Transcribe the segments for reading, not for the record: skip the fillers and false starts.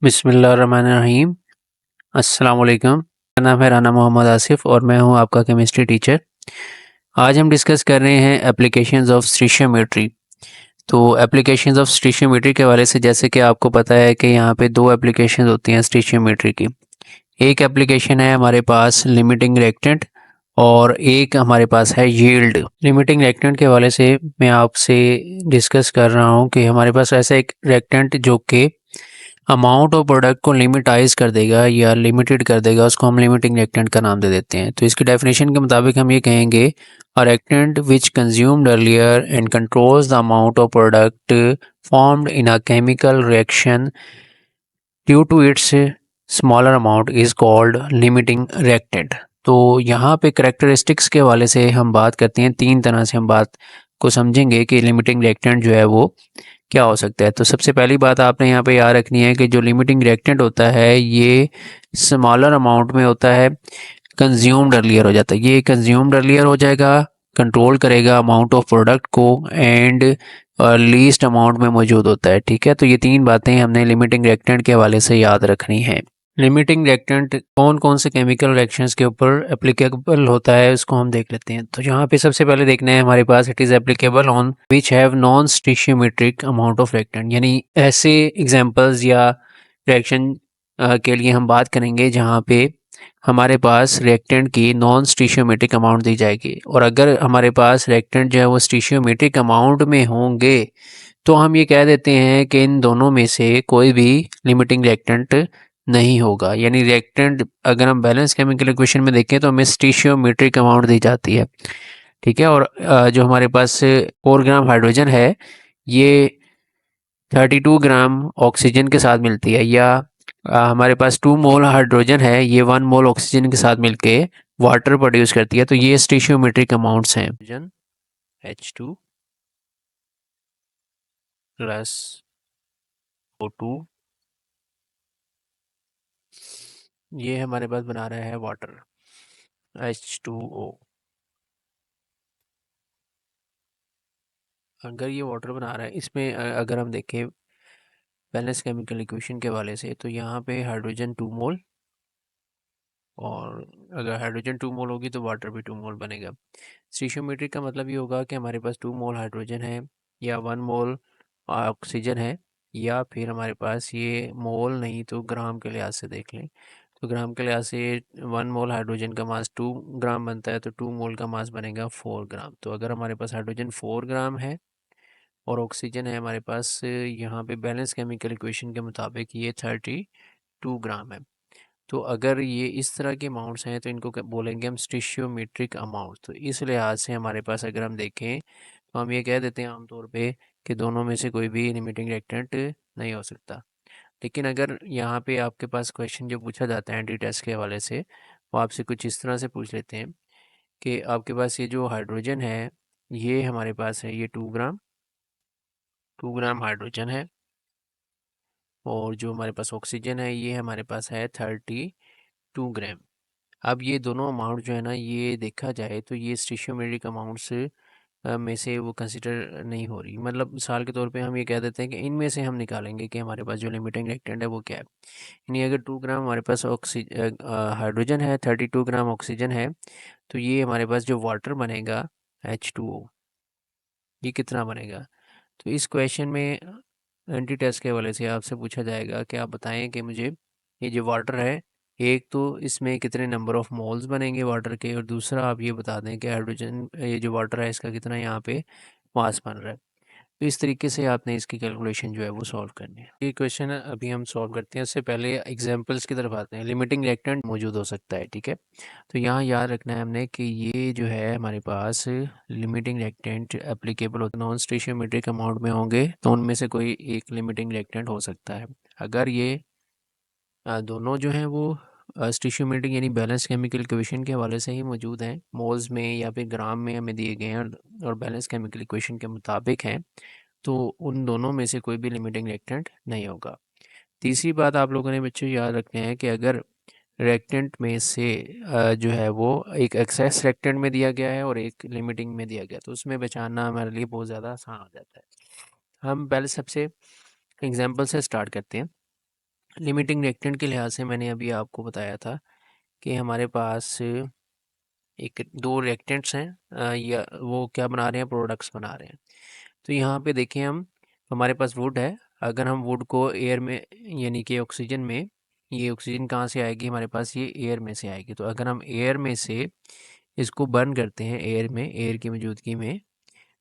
बिस्मिल्लाहिर्रहमानिर्रहीम। अस्सलाम वालेकुम। मेरा नाम है राना मोहम्मद आसिफ़ और मैं हूं आपका केमिस्ट्री टीचर। आज हम डिस्कस कर रहे हैं एप्लीकेशंस ऑफ स्टोइचियोमेट्री। तो एप्लीकेशंस ऑफ स्टोइचियोमेट्री के हवाले से जैसे कि आपको पता है कि यहाँ पे दो एप्लीकेशंस होती हैं स्टोइचियोमेट्री की। एक एप्लीकेशन है हमारे पास लिमिटिंग रिएक्टेंट और एक हमारे पास है यील्ड। लिमिटिंग रिएक्टेंट के हवाले से मैं आपसे डिस्कस कर रहा हूँ कि हमारे पास ऐसा एक रिएक्टेंट जो कि अमाउंट ऑफ प्रोडक्ट को लिमिटाइज कर देगा या लिमिटेड कर देगा, उसको हम लिमिटिंग रिएक्टेंट का नाम दे देते हैं। तो इसकी डेफिनेशन के मुताबिक हम ये कहेंगे a reactant which consumed earlier and controls the amount of product formed in a chemical reaction due to its smaller amount is called limiting reactant. तो यहाँ पे करेक्टरिस्टिक्स के हवाले से हम बात करते हैं, तीन तरह से हम बात को समझेंगे कि लिमिटिंग रिएक्टेंट जो है वो क्या हो सकता है। तो सबसे पहली बात आपने यहाँ पे याद रखनी है कि जो लिमिटिंग रिएक्टेंट होता है ये स्मॉलर अमाउंट में होता है, कंज्यूम्ड अर्लियर हो जाता है। ये कंज्यूम्ड अर्लियर हो जाएगा, कंट्रोल करेगा अमाउंट ऑफ प्रोडक्ट को एंड लीस्ट अमाउंट में मौजूद होता है। ठीक है, तो ये तीन बातें हमने लिमिटिंग रिएक्टेंट के हवाले से याद रखनी है। लिमिटिंग रिएक्टेंट कौन कौन से केमिकल रिएक्शंस के ऊपर एप्लीकेबल होता है उसको हम देख लेते हैं। तो यहाँ पे सबसे पहले देखना है हमारे पास it is applicable on which have non stoichiometric amount of reactant, यानी ऐसे एग्जांपल्स या रिएक्शन के लिए हम बात करेंगे जहाँ पे हमारे पास रिएक्टेंट की नॉन स्टोइचियोमेट्रिक अमाउंट दी जाएगी। और अगर हमारे पास रिएक्टेंट जो है वो स्टोइचियोमेट्रिक अमाउंट में होंगे तो हम ये कह देते हैं कि इन दोनों में से कोई भी लिमिटिंग रिएक्टेंट नहीं होगा। यानी रिएक्टेंट अगर हम बैलेंस केमिकल इक्वेशन में देखें तो हमें स्टोइचियोमेट्रिक अमाउंट दी जाती है। ठीक है, और जो हमारे पास 4 ग्राम हाइड्रोजन है ये 32 ग्राम ऑक्सीजन के साथ मिलती है, या हमारे पास 2 मोल हाइड्रोजन है ये 1 मोल ऑक्सीजन के साथ मिलके वाटर प्रोड्यूस करती है। तो ये स्टोइचियोमेट्रिक अमाउंट्स हैं। H2 प्लस O2, ये हमारे पास बना रहा है वाटर H2O। अगर ये वाटर बना रहा है इसमें अगर हम देखें बैलेंस केमिकल इक्वेशन के वाले से तो यहाँ पे हाइड्रोजन 2 मोल, और अगर हाइड्रोजन 2 मोल होगी तो वाटर भी 2 मोल बनेगा। स्टोइचियोमेट्रिक का मतलब ये होगा कि हमारे पास 2 मोल हाइड्रोजन है या 1 मोल ऑक्सीजन है, या फिर हमारे पास ये मोल नहीं तो ग्राम के लिहाज से देख लें। तो ग्राम के लिहाज से 1 मोल हाइड्रोजन का मास 2 ग्राम बनता है, तो 2 मोल का मास बनेगा 4 ग्राम। तो अगर हमारे पास हाइड्रोजन 4 ग्राम है और ऑक्सीजन है हमारे पास यहाँ पे बैलेंस केमिकल इक्वेशन के मुताबिक ये 32 ग्राम है। तो अगर ये इस तरह के अमाउंट्स हैं तो इनको बोलेंगे हम स्टोइचियोमेट्रिक अमाउंट। तो इस लिहाज से हमारे पास अगर हम देखें तो हम ये कह देते हैं आमतौर पे कि दोनों में से कोई भी लिमिटिंग रिएक्टेंट नहीं हो सकता। लेकिन अगर यहाँ पे आपके पास क्वेश्चन जो पूछा जाता है एंटी टेस्ट के हवाले से वो आपसे कुछ इस तरह से पूछ लेते हैं कि आपके पास ये जो हाइड्रोजन है ये हमारे पास है ये 2 ग्राम हाइड्रोजन है, और जो हमारे पास ऑक्सीजन है ये हमारे पास है 32 ग्राम। अब ये दोनों अमाउंट जो है ना ये देखा जाए तो ये स्टोइचियोमेट्रिक अमाउंट्स में से वो कंसिडर नहीं हो रही। मतलब मिसाल के तौर पे हम ये कह देते हैं कि इनमें से हम निकालेंगे कि हमारे पास जो लिमिटिंग रिएक्टेंट है वो क्या है। यानी अगर 2 ग्राम हमारे पास हाइड्रोजन है, 32 ग्राम ऑक्सीजन है, तो ये हमारे पास जो वाटर बनेगा H2O, ये कितना बनेगा। तो इस क्वेश्चन में एंटी टेस्ट के हवाले से आपसे पूछा जाएगा कि आप बताएं कि मुझे ये जो वाटर है एक तो इसमें कितने नंबर ऑफ मोल्स बनेंगे वाटर के, और दूसरा आप ये बता दें कि हाइड्रोजन ये जो वाटर है इसका कितना यहाँ पे मास बन रहा है। तो इस तरीके से आपने इसकी कैलकुलेशन जो है वो सॉल्व करनी है। ये क्वेश्चन अभी हम सॉल्व करते हैं, उससे पहले एग्जांपल्स की तरफ आते हैं। लिमिटिंग रिएक्टेंट मौजूद हो सकता है, ठीक है। तो यहाँ याद रखना है हमने कि ये जो है हमारे पास लिमिटिंग रिएक्टेंट एप्लीकेबल होता है नॉन स्टोइचियोमेट्रिक अमाउंट में होंगे तो उनमें से कोई एक लिमिटिंग रिएक्टेंट हो सकता है। अगर ये दोनों जो हैं वो स्टोइचियोमेट्रिक यानी बैलेंस केमिकल इक्वेशन के हवाले से ही मौजूद हैं, मोल्स में या फिर ग्राम में हमें दिए गए हैं और बैलेंस केमिकल इक्वेशन के मुताबिक हैं, तो उन दोनों में से कोई भी लिमिटिंग रिएक्टेंट नहीं होगा। तीसरी बात आप लोगों ने बच्चों याद रखना है कि अगर रिएक्टेंट में से जो है वो एक एक्सेस रिएक्टेंट में दिया गया है और एक लिमिटिंग में दिया गया, तो उसमें बचाना हमारे लिए बहुत ज़्यादा आसान हो जाता है। हम पहले सबसे एग्जांपल से स्टार्ट करते हैं। लिमिटिंग रिएक्टेंट के लिहाज से मैंने अभी आपको बताया था कि हमारे पास एक दो रिएक्टेंट्स हैं, या वो क्या बना रहे हैं, प्रोडक्ट्स बना रहे हैं। तो यहाँ पे देखें हम, हमारे पास वुड है। अगर हम वुड को एयर में, यानी कि ऑक्सीजन में, ये ऑक्सीजन कहाँ से आएगी हमारे पास, ये एयर में से आएगी। तो अगर हम एयर में से इसको बर्न करते हैं, एयर में, एयर की मौजूदगी में,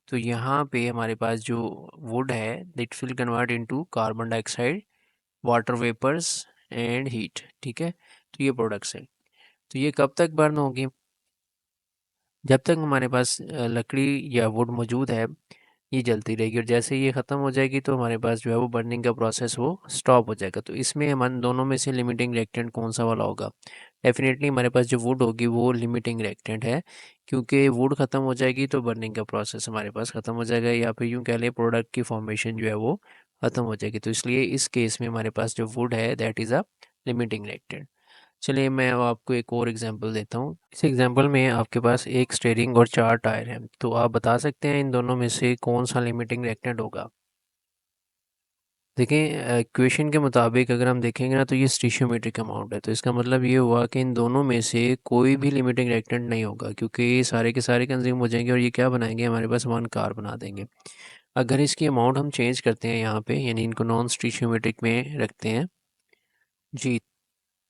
तो यहाँ पे हमारे पास जो वुड है that will convert into carbon dioxide, water vapours and heat. ठीक है, तो ये प्रोडक्ट्स हैं। तो ये कब तक बर्न होगी, जब तक हमारे पास लकड़ी या वुड मौजूद है ये जलती रहेगी, और जैसे ही ये ख़त्म हो जाएगी तो हमारे पास जो है वो बर्निंग का प्रोसेस वो स्टॉप हो जाएगा। तो इसमें हम दोनों में से लिमिटिंग रिएक्टेंट कौन सा वाला होगा, डेफिनेटली हमारे पास जो वुड होगी वो लिमिटिंग रिएक्टेंट है, क्योंकि वुड ख़त्म हो जाएगी तो बर्निंग का प्रोसेस हमारे पास ख़त्म हो जाएगा, या फिर यूँ कह लें प्रोडक्ट की फॉर्मेशन जो है वो ख़त्म हो जाएगी। तो इसलिए इस केस में हमारे पास जो वुड है that is a limiting reactant. चलिए मैं अब आपको एक और एग्जांपल देता हूँ। इस एग्जांपल में आपके पास एक स्टीयरिंग और चार टायर हैं, तो आप बता सकते हैं इन दोनों में से कौन सा लिमिटिंग रिएक्टेंट होगा। देखें इक्वेशन के मुताबिक अगर हम देखेंगे ना तो ये स्टीशियोमेट्रिक अमाउंट है, तो इसका मतलब ये हुआ कि इन दोनों में से कोई भी लिमिटिंग रिएक्टेंट नहीं होगा, क्योंकि ये सारे के सारे कंज्यूम हो जाएंगे और ये क्या बनाएंगे, हमारे पास वन कार बना देंगे। अगर इसकी अमाउंट हम चेंज करते हैं यहाँ पे, यानी इनको नॉन स्टीशियोमेट्रिक में रखते हैं जी,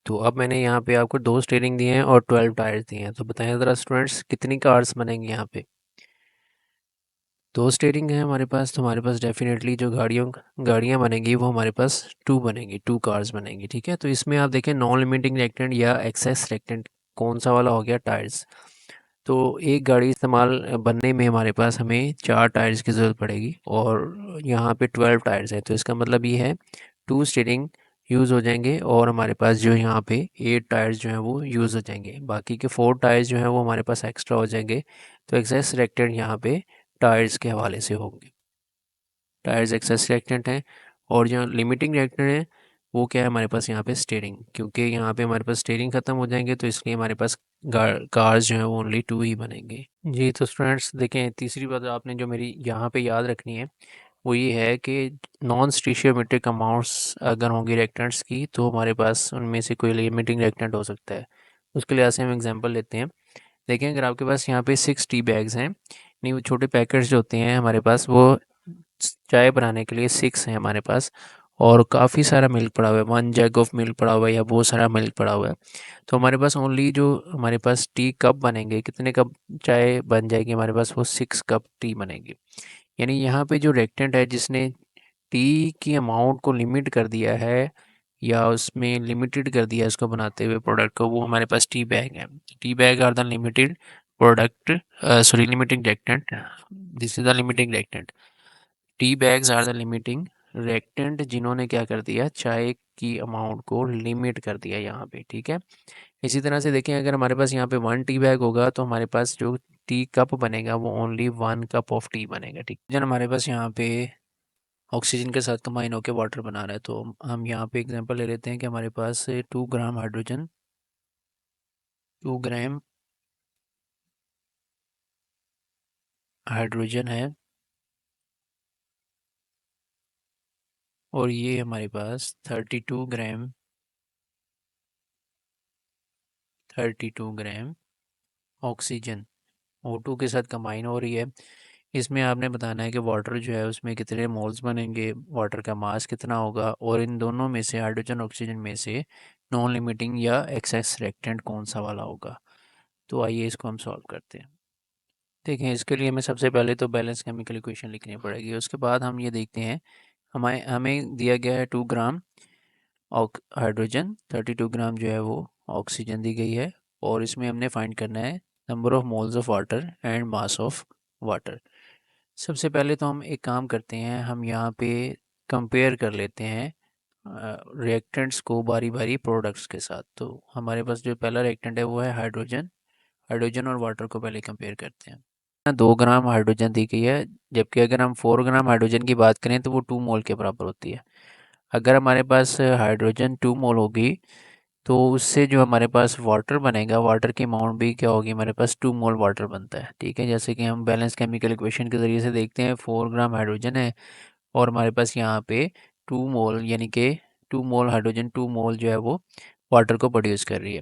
तो अब मैंने यहाँ पे आपको दो स्टीयरिंग दिए हैं और 12 टायर्स दिए हैं, तो बताएं ज़रा स्टूडेंट्स कितनी कार्स बनेंगी यहाँ पे। दो स्टीयरिंग है हमारे पास, तो हमारे पास डेफिनेटली जो गाड़ियाँ बनेंगी वो हमारे पास टू बनेंगी, टू कार्स बनेंगी। ठीक है, तो इसमें आप देखें नॉन लिमिटिंग रिएक्टेंट या एक्सेस रिएक्टेंट कौन सा वाला हो गया, टायर्स। तो एक गाड़ी इस्तेमाल बनने में हमारे पास हमें चार टायर्स की ज़रूरत पड़ेगी, और यहाँ पे 12 टायर्स है, तो इसका मतलब ये है टू स्टीयरिंग यूज़ हो जाएंगे, और हमारे पास जो यहाँ पे 8 टायर्स जो हैं वो यूज़ हो जाएंगे, बाकी के 4 टायर्स जो हैं वो हमारे पास एक्स्ट्रा हो जाएंगे। तो एक्सेस रिएक्टेंट यहाँ पे टायर्स के हवाले से होंगे, टायर्स एक्सेस रिएक्टेंट हैं। और जो लिमिटिंग रिएक्टेंट है वो क्या है हमारे पास यहाँ पे स्टीयरिंग, क्योंकि यहाँ पे हमारे पास स्टीयरिंग ख़त्म हो जाएंगे, तो इसलिए हमारे पास कार्स जो हैं वो ओनली टू ही बनेंगे जी। तो स्टूडेंट्स देखें, तीसरी बात आपने जो मेरी यहाँ पे याद रखनी है वो ये है कि नॉन स्टीशियोमेट्रिक अमाउंट्स अगर होंगी रिएक्टेंट्स की, तो हमारे पास उनमें से कोई लिमिटिंग रिएक्टेंट हो सकता है। उसके लिहाज से हम एग्जांपल लेते हैं। देखें अगर आपके पास यहाँ पे 6 टी बैग्स हैं, नहीं वो छोटे पैकेट्स जो होते हैं हमारे पास, वो चाय बनाने के लिए 6 हैं हमारे पास, और काफ़ी सारा मिल्क पड़ा हुआ है, 1 जग ऑफ मिल्क पड़ा हुआ है या बहुत सारा मिल्क पड़ा हुआ है। तो हमारे पास ओनली जो हमारे पास टी कप बनेंगे, कितने कप चाय बन जाएगी हमारे पास, वो 6 कप टी बनेगी। यानी यहाँ पे जो रिएक्टेंट है जिसने टी की अमाउंट को लिमिट कर दिया है, या उसमें लिमिटेड कर दिया है इसको बनाते हुए प्रोडक्ट को, वो हमारे पास टी बैग है। Tea bag are the limited product, sorry limiting reactant, this is the limiting reactant. Tea bags are the limiting reactant जिन्होंने क्या कर दिया, चाय की अमाउंट को लिमिट कर दिया यहाँ पे। ठीक है, इसी तरह से देखें अगर हमारे पास यहाँ पे 1 टी बैग होगा तो हमारे पास जो टी कप बनेगा वो ओनली 1 कप ऑफ टी बनेगा। ठीक है, जन हमारे पास यहाँ पे ऑक्सीजन के साथ कंबाइन होकर वाटर बना रहा है, तो हम यहाँ पे एग्जांपल ले लेते हैं कि हमारे पास 2 ग्राम हाइड्रोजन, 2 ग्राम हाइड्रोजन है, और ये हमारे पास 32 ग्राम ऑक्सीजन O2 के साथ कंबाइन हो रही है। इसमें आपने बताना है कि वाटर जो है उसमें कितने मोल्स बनेंगे, वाटर का मास कितना होगा, और इन दोनों में से हाइड्रोजन ऑक्सीजन में से नॉन लिमिटिंग या एक्सेस रिएक्टेंट कौन सा वाला होगा। तो आइए इसको हम सॉल्व करते हैं। देखें इसके लिए हमें सबसे पहले तो बैलेंस केमिकल इक्वेशन लिखनी पड़ेगी, उसके बाद हम ये देखते हैं हमें हमें दिया गया है 2 ग्राम हाइड्रोजन, 32 ग्राम जो है वो ऑक्सीजन दी गई है, और इसमें हमने फाइंड करना है number of moles of water and mass of water. सबसे पहले तो हम एक काम करते हैं, हम यहाँ पे कंपेयर कर लेते हैं रिएक्टेंट्स को बारी बारी प्रोडक्ट्स के साथ। तो हमारे पास जो पहला रिएक्टेंट है वो है हाइड्रोजन, हाइड्रोजन और वाटर को पहले कंपेयर करते हैं। 2 ग्राम हाइड्रोजन दी गई है, जबकि अगर हम 4 ग्राम हाइड्रोजन की बात करें तो वो 2 मोल के बराबर होती है। अगर हमारे पास हाइड्रोजन 2 मोल होगी तो उससे जो हमारे पास वाटर बनेगा, वाटर की अमाउंट भी क्या होगी, हमारे पास 2 मोल वाटर बनता है। ठीक है, जैसे कि हम बैलेंस केमिकल इक्वेशन के ज़रिए से देखते हैं, 4 ग्राम हाइड्रोजन है और हमारे पास यहाँ पे 2 मोल यानी कि 2 मोल हाइड्रोजन 2 मोल जो है वो वाटर को प्रोड्यूस कर रही है।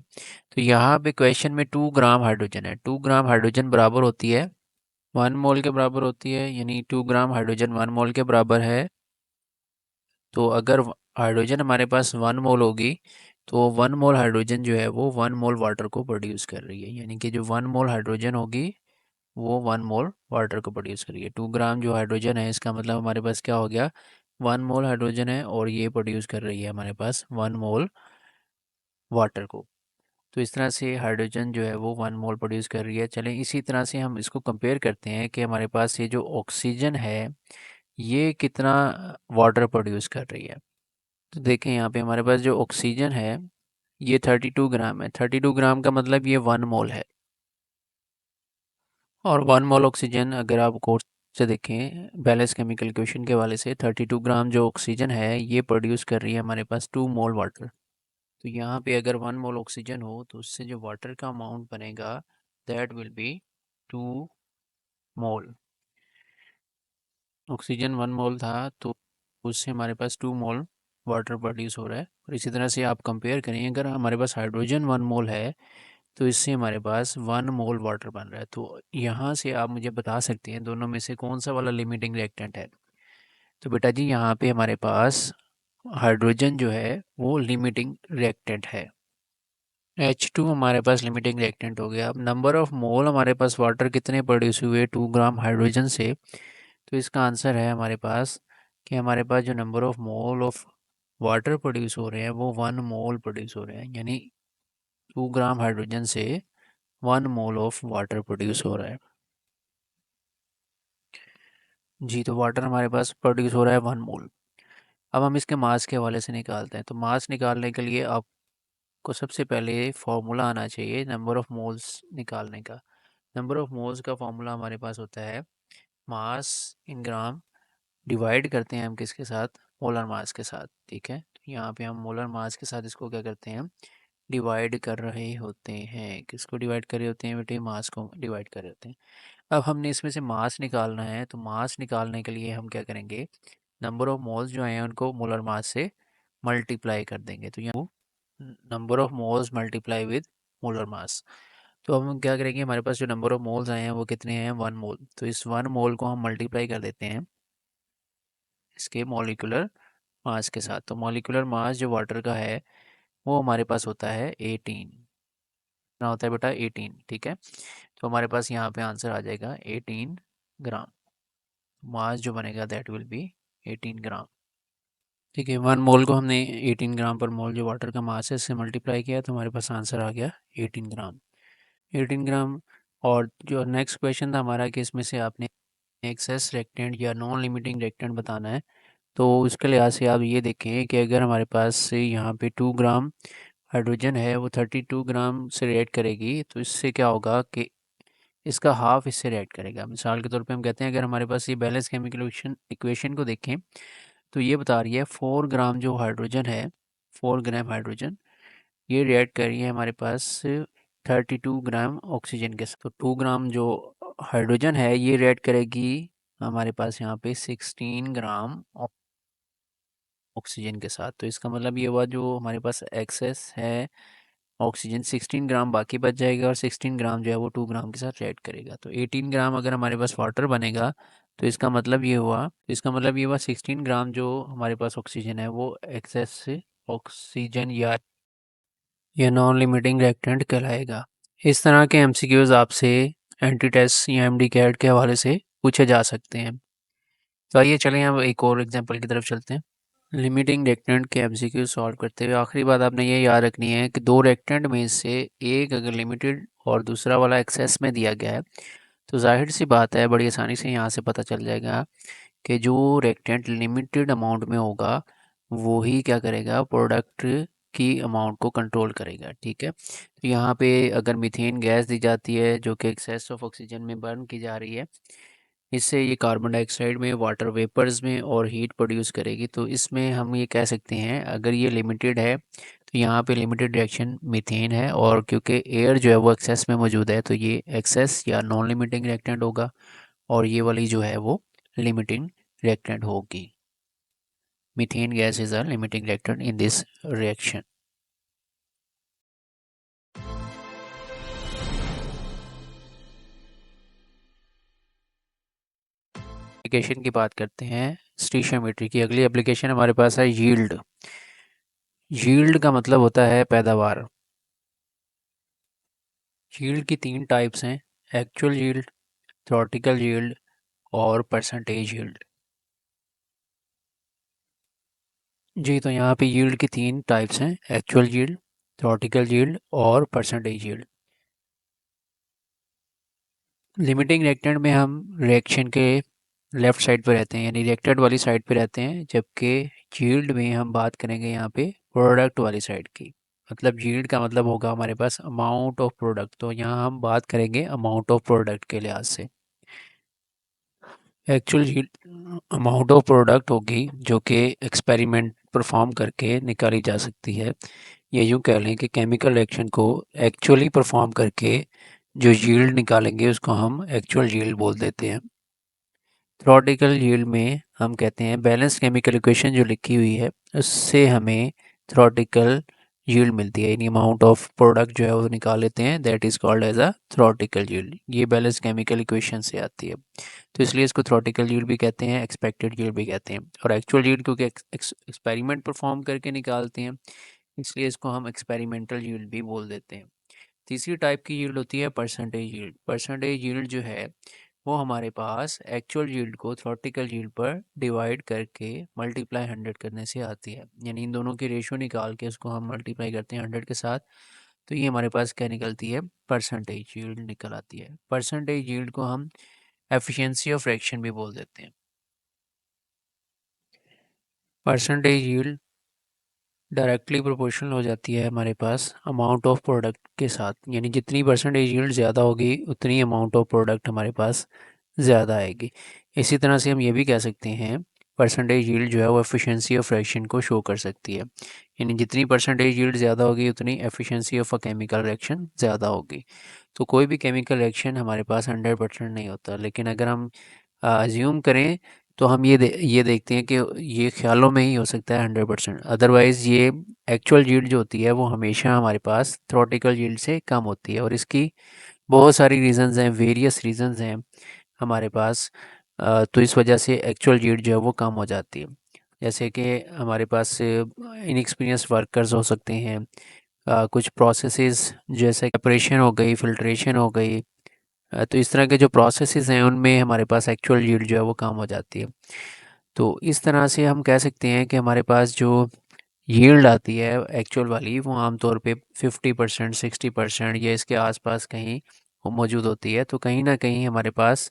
तो यहाँ पे क्वेश्चन में 2 ग्राम हाइड्रोजन है, 2 ग्राम हाइड्रोजन बराबर होती है 1 मोल के बराबर होती है, यानी 2 ग्राम हाइड्रोजन 1 मोल के बराबर है। तो अगर हाइड्रोजन हमारे पास 1 मोल होगी तो 1 मोल हाइड्रोजन जो है वो 1 मोल वाटर को प्रोड्यूस कर रही है, यानी कि जो 1 मोल हाइड्रोजन होगी वो 1 मोल वाटर को प्रोड्यूस कर रही है। 2 ग्राम जो हाइड्रोजन है इसका मतलब हमारे पास क्या हो गया, 1 मोल हाइड्रोजन है और ये प्रोड्यूस कर रही है हमारे पास 1 मोल वाटर को। तो इस तरह से हाइड्रोजन जो है वो 1 मोल प्रोड्यूस कर रही है। चलें इसी तरह से हम इसको कंपेयर करते हैं कि हमारे पास ये जो ऑक्सीजन है ये कितना वाटर प्रोड्यूस कर रही है। तो देखें यहाँ पे हमारे पास जो ऑक्सीजन है ये 32 ग्राम है, 32 ग्राम का मतलब ये 1 मोल है। और 1 मोल ऑक्सीजन अगर आप कोर्स से देखें बैलेंस केमिकल इक्वेशन के वाले से 32 ग्राम जो ऑक्सीजन है ये प्रोड्यूस कर रही है हमारे पास 2 मोल वाटर। तो यहाँ पे अगर 1 मोल ऑक्सीजन हो तो उससे जो वाटर का अमाउंट बनेगा that will be 2 mole. Oxygen 1 मोल था तो उससे हमारे पास 2 मोल वाटर प्रोड्यूस हो रहा है। और इसी तरह से आप कंपेयर करें अगर हमारे पास हाइड्रोजन 1 मोल है तो इससे हमारे पास 1 मोल वाटर बन रहा है। तो यहाँ से आप मुझे बता सकते हैं दोनों में से कौन सा वाला लिमिटिंग रिएक्टेंट है। तो बेटा जी यहाँ पे हमारे पास हाइड्रोजन जो है वो लिमिटिंग रिएक्टेंट है। H2 हमारे पास लिमिटिंग रिएक्टेंट हो गया। अब नंबर ऑफ मोल हमारे पास वाटर कितने प्रोड्यूस हुए 2 ग्राम हाइड्रोजन से, तो इसका आंसर है हमारे पास कि हमारे पास जो number of mole of water produce हो रहे हैं वो 1 मोल प्रोड्यूस हो रहे हैं, यानी 2 ग्राम हाइड्रोजन से 1 मोल ऑफ वाटर प्रोड्यूस हो रहा है। जी तो वाटर हमारे पास प्रोड्यूस हो रहा है 1 मोल। अब हम इसके मास के हवाले से निकालते हैं। तो मास निकालने के लिए आपको सबसे पहले फार्मूला आना चाहिए नंबर ऑफ मोल्स निकालने का। नंबर ऑफ मोल्स का फार्मूला हमारे पास होता है मास इन ग्राम डिवाइड करते हैं हम किसके साथ, मोलर मास के साथ। ठीक है, तो यहाँ पे हम मोलर मास के साथ इसको क्या करते हैं, डिवाइड कर रहे होते हैं। किसको डिवाइड कर रहे होते हैं बेटे, मास को डिवाइड कर रहे होते हैं। अब हमने इसमें से मास निकालना है तो मास निकालने के लिए हम क्या करेंगे, नंबर ऑफ मोल्स जो हैं उनको मोलर मास से मल्टीप्लाई कर देंगे। तो यहाँ number of moles multiply with molar mass. तो अब हम क्या करेंगे, हमारे पास जो नंबर ऑफ मोल्स आए हैं वो कितने हैं, 1 मोल। तो इस 1 मोल को हम मल्टीप्लाई कर देते हैं इसके मॉलिक्यूलर मास के साथ। तो मॉलिक्यूलर मास जो वाटर का है वो हमारे पास होता है 18। कितना होता है बेटा, 18। ठीक है, तो हमारे पास यहाँ पे आंसर आ जाएगा 18 ग्राम। मास जो बनेगा दैट विल बी 18 ग्राम। ठीक है, 1 मोल को हमने 18 ग्राम पर मोल जो वाटर का मास है इससे मल्टीप्लाई किया तो हमारे पास आंसर आ गया 18 ग्राम। 18 ग्राम। और जो नेक्स्ट क्वेश्चन था हमारा कि इसमें से आपने एक्सेस रिएक्टेंट या नॉन लिमिटिंग रिएक्टेंट बताना है। तो उसके लिहाज से आप ये देखें कि अगर हमारे पास से यहाँ पे 2 ग्राम हाइड्रोजन है वो 32 ग्राम से रिएक्ट करेगी तो इससे क्या होगा कि इसका हाफ इससे रिएक्ट करेगा। मिसाल के तौर पे हम कहते हैं अगर हमारे पास ये बैलेंस केमिकल इक्वेशन को देखें तो ये बता रही है 4 ग्राम जो हाइड्रोजन है, 4 ग्राम हाइड्रोजन ये रिएक्ट कर रही है हमारे पास 32 ग्राम ऑक्सीजन के साथ। तो 2 ग्राम जो हाइड्रोजन है ये रिएक्ट करेगी हमारे पास यहाँ पे 16 ग्राम ऑक्सीजन के साथ। तो इसका मतलब ये हुआ जो हमारे पास एक्सेस है ऑक्सीजन 16 ग्राम बाकी बच जाएगा और 16 ग्राम जो है वो 2 ग्राम के साथ रिएक्ट करेगा। तो 18 ग्राम अगर हमारे पास वाटर बनेगा तो इसका मतलब ये हुआ 16 ग्राम जो हमारे पास ऑक्सीजन है वो एक्सेस से ऑक्सीजन या नॉन लिमिटिंग रिएक्टेंट कहलाएगा। इस तरह के एमसीक्यूज आपसे एंटी टेस्ट या एमडी कैट के हवाले से पूछे जा सकते हैं। तो आइए चलें अब एक और एग्जांपल की तरफ चलते हैं। लिमिटिंग रिएक्टेंट के एमसीक्यू सॉल्व करते हुए आखिरी बात आपने ये याद रखनी है कि दो रिएक्टेंट में से एक अगर लिमिटेड और दूसरा वाला एक्सेस में दिया गया है तो जाहिर सी बात है बड़ी आसानी से यहाँ से पता चल जाएगा कि जो रिएक्टेंट लिमिटेड अमाउंट में होगा वो ही क्या करेगा, प्रोडक्ट की अमाउंट को कंट्रोल करेगा। ठीक है, तो यहाँ पे अगर मीथेन गैस दी जाती है जो कि एक्सेस ऑफ ऑक्सीजन में बर्न की जा रही है, इससे ये कार्बन डाइऑक्साइड में, वाटर वेपर्स में और हीट प्रोड्यूस करेगी। तो इसमें हम ये कह सकते हैं अगर ये लिमिटेड है तो यहाँ पे लिमिटेड रिएक्शन मीथेन है, और क्योंकि एयर जो है वो एक्सेस में मौजूद है तो ये एक्सेस या नॉन लिमिटिंग रिएक्टेंट होगा, और ये वाली जो है वो लिमिटिंग रिएक्टेंट होगी। methane gas is a limiting reactant in this reaction. Application की बात करते हैं स्टीशियोमेट्री की। अगली एप्लीकेशन हमारे पास है यील्ड। यील्ड का मतलब होता है पैदावार। यील्ड की 3 टाइप्स हैं, एक्चुअल यील्ड, थ्योरेटिकल यील्ड और परसेंटेज यील्ड। जी, तो यहाँ पे यील्ड की 3 टाइप्स हैं, एक्चुअल यील्ड, थ्योरेटिकल यील्ड और परसेंटेज यील्ड। लिमिटिंग रिएक्टेंट में हम रिएक्शन के लेफ़्ट साइड पे रहते हैं, यानी रिएक्टेड वाली साइड पे रहते हैं, जबकि यील्ड में हम बात करेंगे यहाँ पे प्रोडक्ट वाली साइड की। मतलब यील्ड का मतलब होगा हमारे पास अमाउंट ऑफ प्रोडक्ट, तो यहाँ हम बात करेंगे अमाउंट ऑफ प्रोडक्ट के लिहाज से। Actual yield amount of product होगी जो कि एक्सपेरिमेंट परफॉर्म करके निकाली जा सकती है। ये यूँ कह लें कि केमिकल रिएक्शन को एक्चुअली परफॉर्म करके जो यील्ड निकालेंगे उसको हम एक्चुअल यील्ड बोल देते हैं। थ्योरेटिकल यील्ड में हम कहते हैं बैलेंस केमिकल इक्वेशन जो लिखी हुई है उससे हमें थ्योरेटिकल यील्ड मिलती है, यानी अमाउंट ऑफ प्रोडक्ट जो है वो निकाल लेते हैं, that is called as a theoretical yield. ये बैलेंस केमिकल इक्वेशन से आती है, तो इसलिए इसको थ्योरेटिकल यील्ड भी कहते हैं, एक्सपेक्टेड यील्ड भी कहते हैं। और एक्चुअल यील्ड क्योंकि एक्सपेरिमेंट परफॉर्म करके निकालते हैं, इसलिए इसको हम एक्सपेरिमेंटल यील्ड भी बोल देते हैं। तीसरी टाइप की यील्ड होती है परसेंटेज यील्ड। परसेंटेज यील्ड जो है वो हमारे पास एक्चुअल यील्ड को थ्योरेटिकल यील्ड पर डिवाइड करके मल्टीप्लाई 100 करने से आती है, यानी इन दोनों की रेशो निकाल के उसको हम मल्टीप्लाई करते हैं 100 के साथ, तो ये हमारे पास क्या निकलती है, परसेंटेज यील्ड निकल आती है। परसेंटेज यील्ड को हम एफिशिएंसी ऑफ रिएक्शन भी बोल देते हैं। परसेंटेज यील्ड डायरेक्टली प्रोपोर्शनल हो जाती है हमारे पास अमाउंट ऑफ प्रोडक्ट के साथ, यानी जितनी परसेंटेज यील्ड ज़्यादा होगी उतनी अमाउंट ऑफ प्रोडक्ट हमारे पास ज़्यादा आएगी। इसी तरह से हम ये भी कह सकते हैं परसेंटेज यील्ड जो है वो एफिशिएंसी ऑफ रिएक्शन को शो कर सकती है, यानी जितनी परसेंटेज यील्ड ज़्यादा होगी उतनी efficiency of a chemical reaction ज़्यादा होगी। तो कोई भी केमिकल रिएक्शन हमारे पास 100% नहीं होता, लेकिन अगर हम अज्यूम करें तो हम ये देखते हैं कि ये ख्यालों में ही हो सकता है 100%, अदरवाइज़ ये एक्चुअल यील्ड जो होती है वो हमेशा हमारे पास थ्योरेटिकल यील्ड से कम होती है। और इसकी बहुत सारी रीज़न्स हैं, वेरियस रीज़न्स हैं हमारे पास। तो इस वजह से एक्चुअल यील्ड जो है वो कम हो जाती है। जैसे कि हमारे पास इनएक्सपीरियंस वर्कर्स हो सकते हैं, कुछ प्रोसेसेस जैसे सेपरेशन हो गई, फिल्ट्रेशन हो गई, तो इस तरह के जो प्रोसेसेस हैं उनमें हमारे पास एक्चुअल यील्ड जो है वो कम हो जाती है। तो इस तरह से हम कह सकते हैं कि हमारे पास जो यील्ड आती है एक्चुअल वाली वो आमतौर पे 50%, 60% या इसके आसपास कहीं वो मौजूद होती है। तो कहीं ना कहीं हमारे पास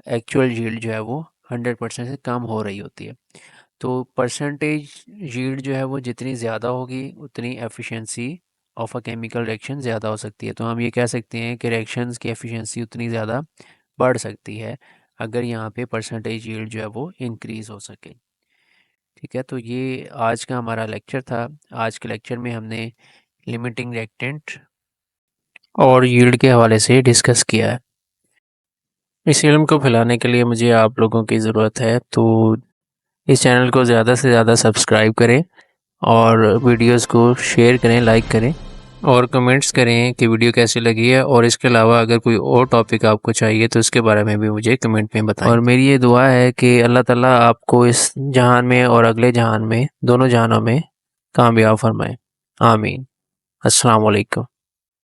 एक्चुअल यील्ड जो है वो 100% से कम हो रही होती है। तो परसेंटेज यील्ड जो है वो जितनी ज़्यादा होगी उतनी efficiency of a chemical reaction ज़्यादा हो सकती है। तो हम ये कह सकते हैं कि रिएक्शंस की एफिशिएंसी उतनी ज़्यादा बढ़ सकती है अगर यहाँ पे परसेंटेज यील्ड जो है वो इंक्रीज़ हो सके। ठीक है, तो ये आज का हमारा लेक्चर था। आज के लेक्चर में हमने लिमिटिंग रिएक्टेंट और यील्ड के हवाले से डिस्कस किया है। इस इल्म को फैलाने के लिए मुझे आप लोगों की ज़रूरत है, तो इस चैनल को ज़्यादा से ज़्यादा सब्सक्राइब करें और वीडियोस को शेयर करें, लाइक करें और कमेंट्स करें कि वीडियो कैसी लगी है। और इसके अलावा अगर कोई और टॉपिक आपको चाहिए तो इसके बारे में भी मुझे कमेंट में बताएं। और मेरी ये दुआ है कि अल्लाह ताला आपको इस जहान में और अगले जहान में, दोनों जहानों में कामयाब फरमाए। आमीन। अस्सलाम वालेकुम।